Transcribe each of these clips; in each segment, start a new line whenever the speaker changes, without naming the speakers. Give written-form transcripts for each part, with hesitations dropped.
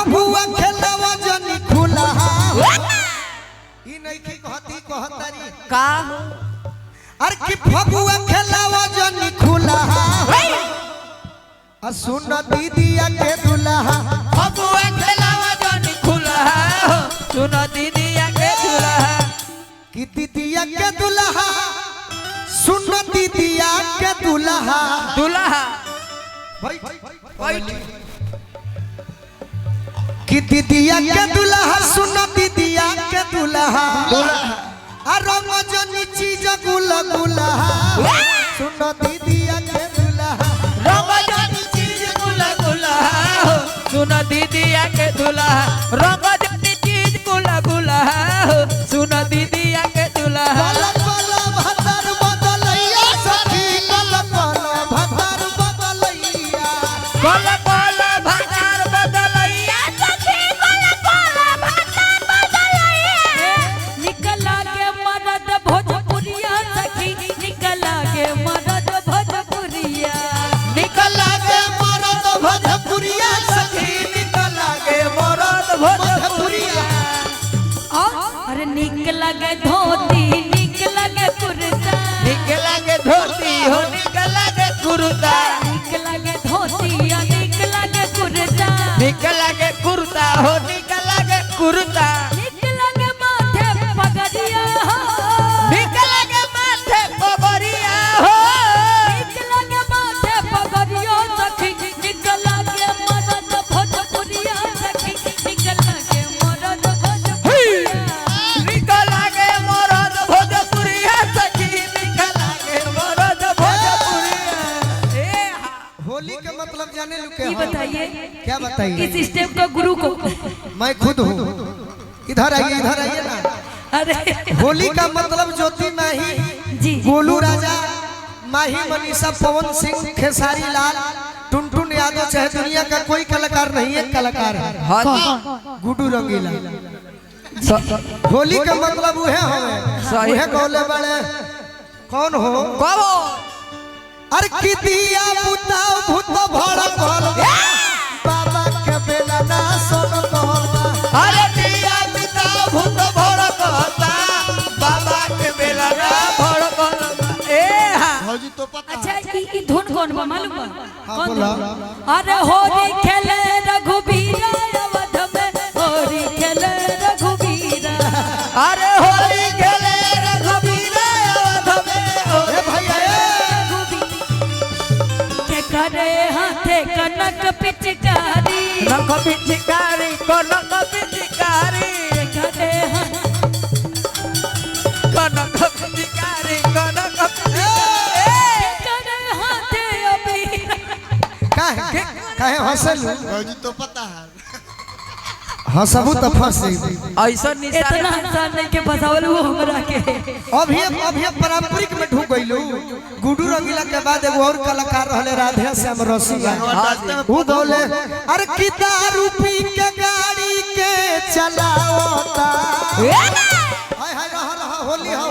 फगुआ खेलवा जनी खुला ई नहीं की कहतारी
का
अरे कि फगुआ खेलवा जनी खुला आ सुन दीदिया के दुल्हा
फगुआ खेलवा जनी खुला सुन दीदिया के दुल्हा
कि दीदिया के दुल्हा सुन दीदिया के दुल्हा
दुल्हा
कि दीदिया के दुल्हा सुन दीदिया के दुल्हा अरे मजनी चीज गुल गुला सुन दीदिया के दुल्हा
रंगजनी चीज गुल गुला सुन दीदिया के दुल्हा रंगजनी चीज गुल गुला सुन दीदिया के दुल्हा
भतर बदलैया सखी कल भतर बदलैया
कल कल भतार बदलैया सखी कल कल भतार बदलैया निकला के मरद भोजपुरिया सखी निकला के मरद भोजपुरिया
निकला के मरद भोजपुरिया सखी निकला के मरद भोजपुरिया
अरे निकला के धोती निकला के कुर्ता
निकला के धोती हो निकला के कुर्ता
निकला के धोती निकला के कुर्ता
निकला के कुर्ता हो निकला के कुर्ता
निकला के माथे पगड़िया हो
निकला के माथे पगड़िया हो
निकला के माथे पगड़िया सखी निकला के मरद भोजपुरिया सखी निकला के मरद भोजपुरिया
निकला के मरद भोजपुरिया सखी निकला के मरद भोजपुरिया ए
होली का मतलब जाने लू के
ये बताइए
क्या बताइए
इस स्टेप का गुरु को
मैं खुद हूँ इधर आइए ना
अरे
होली का मतलब ज्योति माही
जी
गोलू राजा माही मनीषा पवन सिंह खेसारी लाल टुनटुन यादव चाहे दुनिया का कोई कलाकार नहीं है कलाकार है गुड्डू रंगीला होली का मतलब वह
सही।
है कौले बड़े कौन हो
कबो
अरे कि दिया बुताओ भूत भड़कल बाबा के बेला ना सोन कहला
अरे दिया पिता भूत भड़कता बाबा के बेला ना भड़कल ए हा
भौजी तो पता
अच्छा ई धुन कौन बा मालूम बा
हाँ,
कौन
बोला।
धुन? अरे होली खेले रघुबीरा अवध में होली खेले रघुबीरा
अरे होली खेले रघुबीरा अवध में
ए भैया
के करे हाथे कनक पिचकारी
रंग पिचकारी कनक पिचकारी
करे
कनक पिचकारी कनक
करे हाथे अबीरा
काहे हंसल
भौजी तो पता है
हंसबू तो फंस
ऐसा
इतना इंसान नहीं के फसावल वो हमरा के
अभी पारंपरिक में ढूक गइलू गुड्डू रंगीला के बाद एगो और कलाकार रहले राधे श्याम रसिया वो बोले अरे कि दारू पी के गाड़ी के चलावता हाय हाय रहा होली हो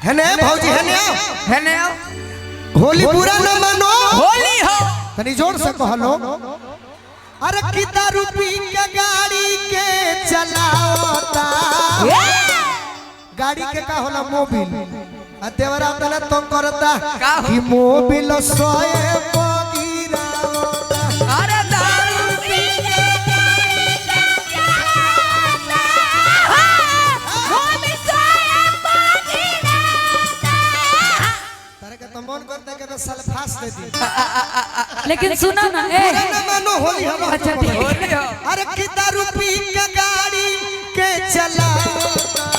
हेने भौजी हेने होली पूरा न मानो
होली हो
तनी जोर से कहलो अरे कि दारू पी के गाड़ी के चलावता गाड़ी के का होला मोबिल आ देवरा तला तो करता कि मोबिल सोए बगीरावता
अरे दारू पी के गाड़ी का चलाता होली सोया बगीराता
तारे के तो मन करता के सल्फास दे दी
लेकिन सुना ना ए
पूरा न मानो होली हम
अच्छा ठीक
होली हो
अरे कि दारू पी के गाड़ी के चलावता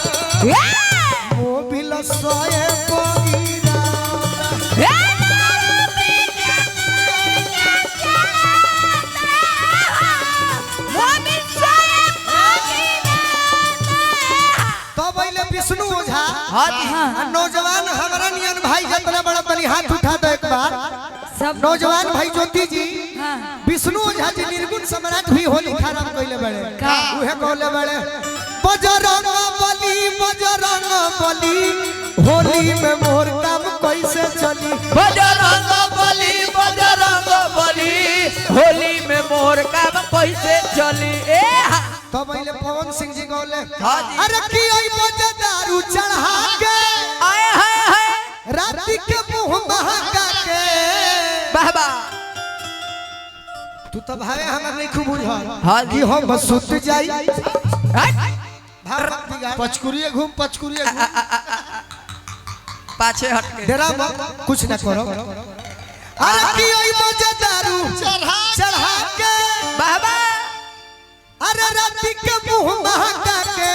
मोबिल सोए बगीरावता तो पहले विष्णु ओझा नौजवान हमारा नियन भाई जितना बड़ा तनी हाथ उठा दो एक बार
सब
नौजवान भाई ज्योति जी
हाँ
विष्णु ओझा जी निर्गुण सम्राट भी होली खराब कइले बड़े
का?
उहे कहले बड़े बजरंग बली होली में मोर काम कैसे चली
बजरंग बली मोर काम कैसे चली ए हा
तो पहले पवन सिंह जी गौले
हाँ जी।
अरे की ओई बजे दारू चढ़ा के
आए हाय हाय
राती के मुंह महका के
बाबा
तू तो भावे हमर नहीं खूब बुझल
हाँ जी।
कि हम सुत जाई
हट।
भाव मत बिगाड़
पचकुरिए घूम
पाछे हट के
डेरा मत कुछ ना करो अरे की ओई बजे दारू चढ़ा के
बाबा
अरे राती के मुंह महका के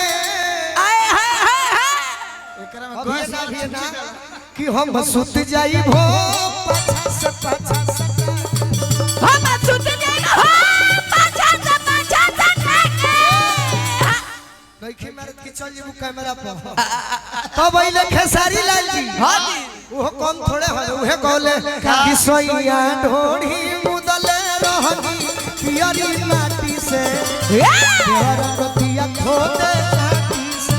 आए हाय हाय हाय
एकरा में
अभी
कोई
ना भी
साल
ना कि हम सुत जाई भो पाछा से पाछा से
हम सुत जाएगा हो पाछा से के
लइकी मारत की चल जेबू कैमरा पर तब आइले खेसारी लाल जी
हाँ जी
वो कौन थोड़े हो उहे कहले कि सोइया ढोढ़ी मुदले रहनी पियरी माटी से प्यार रतिया खोदे काटी से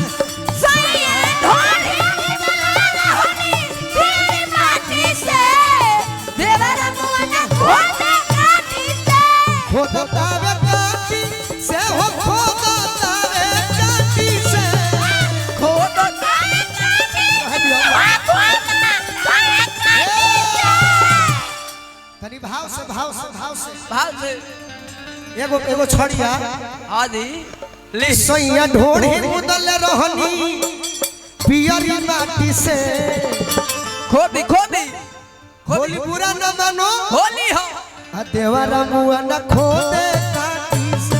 खोदता वे काटी से हो खोदता वे काटी से तनी भाव से भाव से भाव से
भाव से
एगो एगो छड़िया
हाँ जी ले
सोइया ढोढ़ी मुदले रहनी पियरी माटी से
खोदी खोदी
होली पूरा न मानो
होली हो
आ देवारा मुआ न खोदे काटी से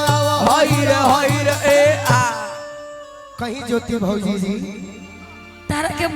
हाय रे ए आ
कहीं ज्योति भौजी जी
तारा के